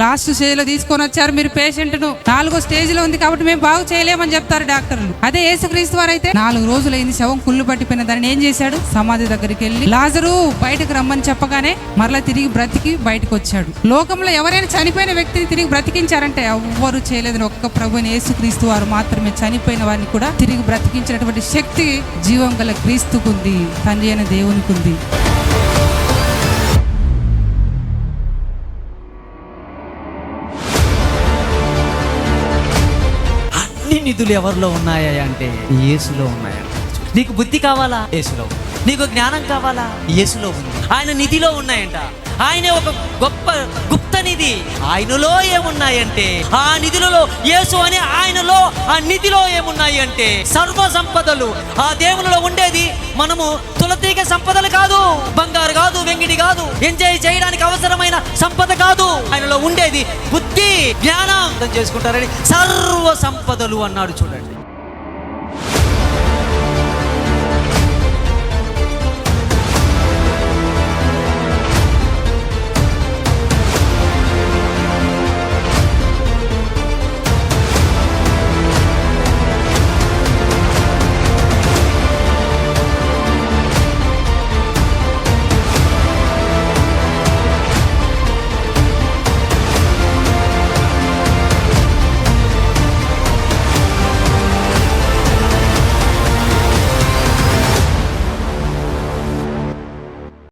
Last stage లో తీసుకొని వచ్చారు మీరు పేషెంట్ ను, 4వ స్టేజ్ లో ఉంది కాబట్టి మేము బాగు చేయలేమని చెప్తారు డాక్టర్లు. అదే యేసుక్రీస్తు వారు అయితే 4 రోజులైంది, శవం కుళ్ళు పట్టిపోయిన దాన్ని ఏం చేశాడు, సమాధి దగ్గరికి వెళ్ళి లాజరు బయటకు రమ్మని చెప్పగానే మరలా తిరిగి బ్రతికి బయటకు వచ్చాడు. లోకంలో ఎవరైనా చనిపోయిన వ్యక్తిని తిరిగి బ్రతికించారంటే ఎవ్వరు చేయలేదని ఒక్క ప్రభువైన యేసుక్రీస్తు వారు మాత్రమే చనిపోయిన వారిని కూడా తిరిగి బ్రతికించినటువంటి శక్తి జీవం గల క్రీస్తుకుంది, తండ్రి అయిన దేవునికి ఉంది. అన్ని నిధులు ఎవరిలో ఉన్నాయా అంటే యేసులో ఉన్నాయా. నీకు బుద్ధి కావాలా, యేసులో ఉంది. నీకు జ్ఞానం కావాలా, యేసులో ఉంది. ఆయన నిధిలో ఉన్నాయంట. ఆయన ఒక గొప్ప గుప్త నిధి. ఆయనలో ఏమున్నాయంటే ఆ నిధులలో యేసు అని, ఆయనలో ఆ నిధిలో ఏమున్నాయి అంటే సర్వ సంపదలు. ఆ దేవునిలో ఉండేది మనము తులతీగ సంపదలు కాదు, బంగారు కాదు, వెంగిడి కాదు, ఎంజాయ్ చేయడానికి అవసరమైన సంపద కాదు. ఆయనలో ఉండేది బుద్ధి, జ్ఞానం చేసుకుంటారని సర్వ సంపదలు అన్నాడు. చూడండి.